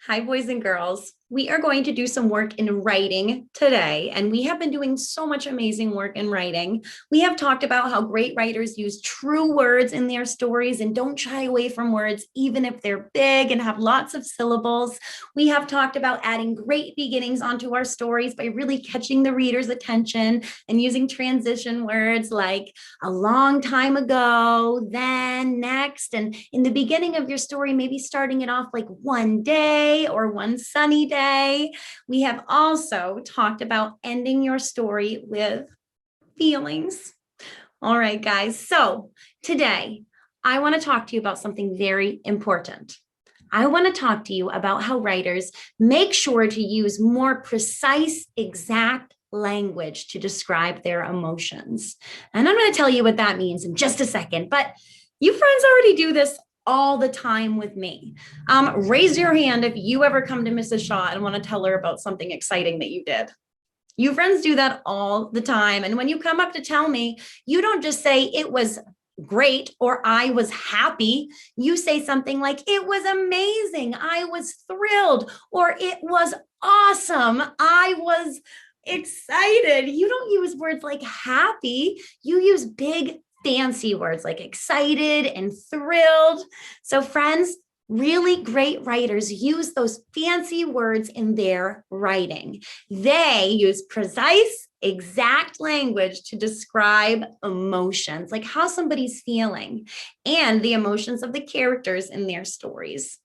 Hi, boys and girls. We are going to do some work in writing today, and we have been doing so much amazing work in writing. We have talked about how great writers use true words in their stories and don't shy away from words, even if they're big and have lots of syllables. We have talked about adding great beginnings onto our stories by really catching the reader's attention and using transition words like a long time ago, then, next, and in the beginning of your story, maybe starting it off like one day or one sunny day. We have also talked about ending your story with feelings. All right, guys. So today, I want to talk to you about something very important. I want to talk to you about how writers make sure to use more precise, exact language to describe their emotions. And I'm going to tell you what that means in just a second, but you friends already do this all the time with me. Raise your hand if you ever come to Mrs. Shaw and want to tell her about something exciting that you did. You friends do that all the time. And when you come up to tell me, you don't just say it was great or I was happy. You say something like it was amazing, I was thrilled, or it was awesome, I was excited. You don't use words like happy. You use big fancy words like excited and thrilled. So friends, really great writers use those fancy words in their writing. They use precise, exact language to describe emotions, like how somebody's feeling and the emotions of the characters in their stories.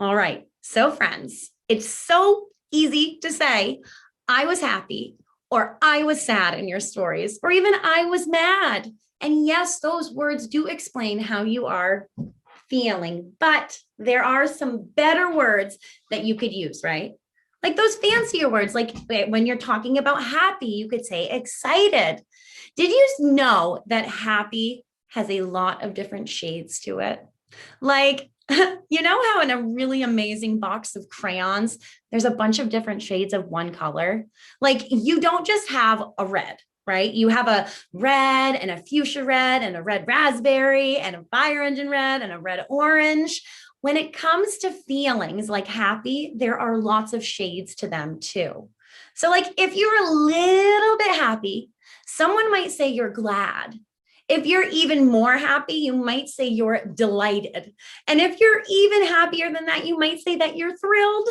All right, so friends, it's so easy to say, I was happy, or I was sad in your stories, or even I was mad. And yes, those words do explain how you are feeling, but there are some better words that you could use, right? Like those fancier words, like when you're talking about happy, you could say excited. Did you know that happy has a lot of different shades to it? Like, you know how in a really amazing box of crayons, there's a bunch of different shades of one color? Like, you don't just have a red, right? You have a red and a fuchsia red and a red raspberry and a fire engine red and a red orange. When it comes to feelings like happy, there are lots of shades to them too. So, like, if you're a little bit happy, someone might say you're glad. If you're even more happy, you might say you're delighted. And if you're even happier than that, you might say that you're thrilled.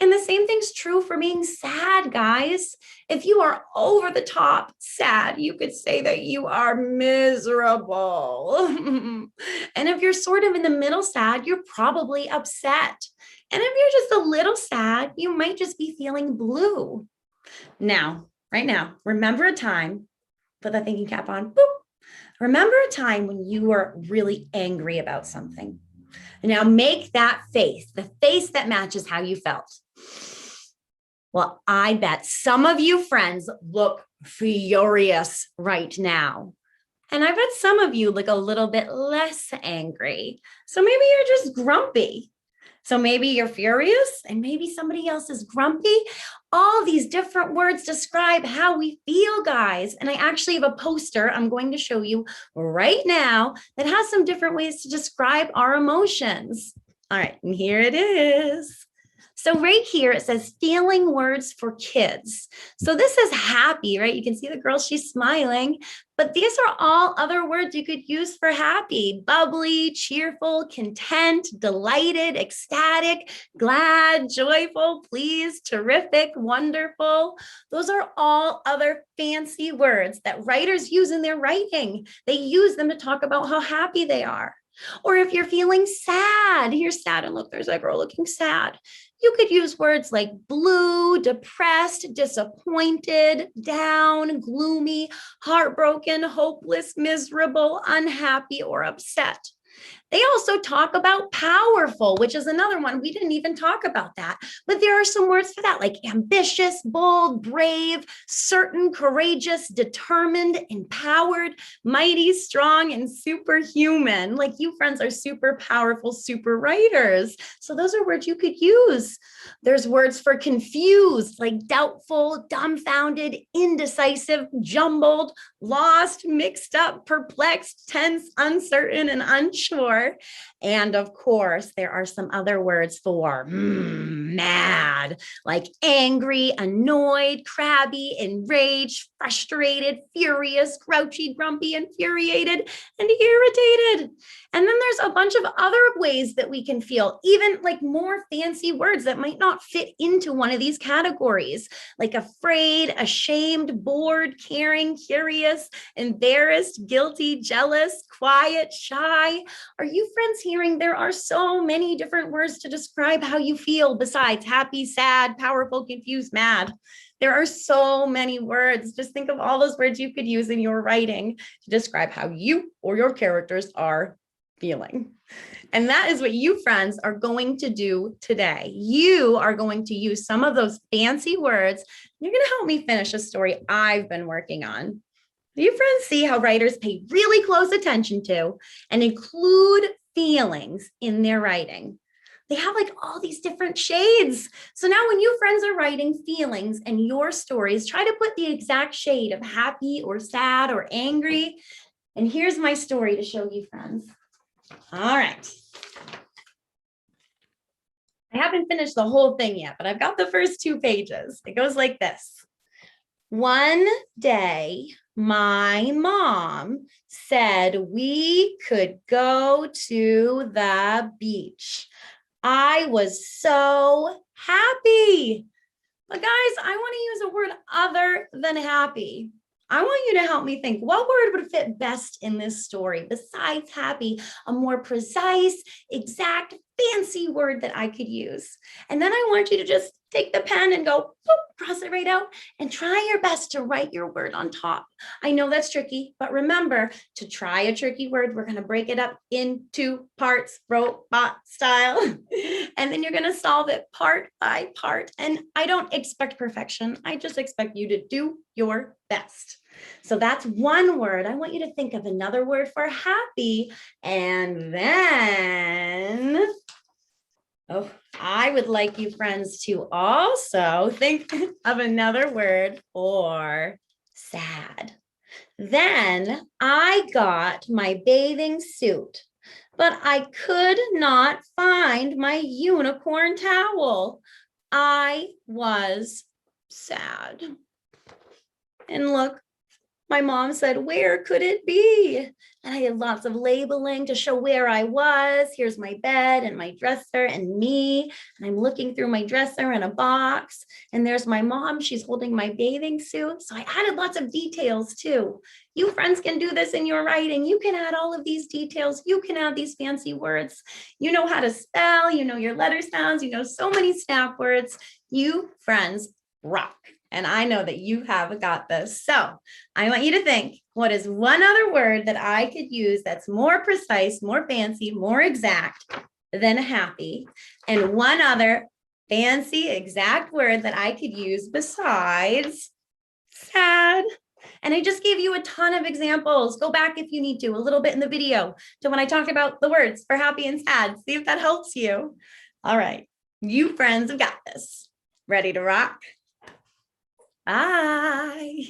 And the same thing's true for being sad, guys. If you are over the top sad, you could say that you are miserable. And if you're sort of in the middle sad, you're probably upset. And if you're just a little sad, you might just be feeling blue. Now, right now, remember a time, put that thinking cap on, boop. Remember a time when you were really angry about something. And now make that face, the face that matches how you felt. Well, I bet some of you friends look furious right now. And I bet some of you look a little bit less angry. So maybe you're just grumpy. So maybe you're furious and maybe somebody else is grumpy. All these different words describe how we feel, guys. And I actually have a poster I'm going to show you right now that has some different ways to describe our emotions. All right, and here it is. So right here, it says feeling words for kids. So this is happy, right? You can see the girl, she's smiling, but these are all other words you could use for happy: bubbly, cheerful, content, delighted, ecstatic, glad, joyful, pleased, terrific, wonderful. Those are all other fancy words that writers use in their writing. They use them to talk about how happy they are. Or if you're feeling sad, here's sad, and look, there's that girl looking sad. You could use words like blue, depressed, disappointed, down, gloomy, heartbroken, hopeless, miserable, unhappy, or upset. They also talk about powerful, which is another one. We didn't even talk about that, but there are some words for that, like ambitious, bold, brave, certain, courageous, determined, empowered, mighty, strong, and superhuman. Like, you friends are super powerful, super writers. So those are words you could use. There's words for confused, like doubtful, dumbfounded, indecisive, jumbled, lost, mixed up, perplexed, tense, uncertain, and unsure. for. And of course, there are some other words for mad, like angry, annoyed, crabby, enraged, frustrated, furious, grouchy, grumpy, infuriated, and irritated. And then there's a bunch of other ways that we can feel, even like more fancy words that might not fit into one of these categories, like afraid, ashamed, bored, caring, curious, embarrassed, guilty, jealous, quiet, shy. Are you friends hearing? There are so many different words to describe how you feel besides happy, sad, powerful, confused, mad. There are so many words. Just think of all those words you could use in your writing to describe how you or your characters are feeling. And that is what you friends are going to do today. You are going to use some of those fancy words. You're going to help me finish a story I've been working on. Do you friends see how writers pay really close attention to and include feelings in their writing? They have like all these different shades. So now when you friends are writing feelings in your stories, try to put the exact shade of happy or sad or angry. And here's my story to show you friends. All right. I haven't finished the whole thing yet, but I've got the first 2 pages. It goes like this. One day, my mom said we could go to the beach. I was so happy. But guys, I want to use a word other than happy. I want you to help me think, what word would fit best in this story besides happy, a more precise, exact, fancy word that I could use. And then I want you to just take the pen and go, boop, cross it right out and try your best to write your word on top. I know that's tricky, but remember to try a tricky word. We're going to break it up into parts, robot style, and then you're going to solve it part by part. And I don't expect perfection. I just expect you to do your best. So that's one word. I want you to think of another word for happy. And then, I would like you friends to also think of another word for sad. Then I got my bathing suit, but I could not find my unicorn towel. I was sad. And look, my mom said, where could it be? And I had lots of labeling to show where I was. Here's my bed and my dresser and me. And I'm looking through my dresser and a box. And there's my mom. She's holding my bathing suit. So I added lots of details too. You friends can do this in your writing. You can add all of these details. You can add these fancy words. You know how to spell. You know your letter sounds. You know so many snap words. You friends rock. And I know that you have got this. So I want you to think, what is one other word that I could use that's more precise, more fancy, more exact than happy? And one other fancy, exact word that I could use besides sad. And I just gave you a ton of examples. Go back if you need to, a little bit in the video to when I talk about the words for happy and sad. See if that helps you. All right, you friends have got this. Ready to rock? Bye.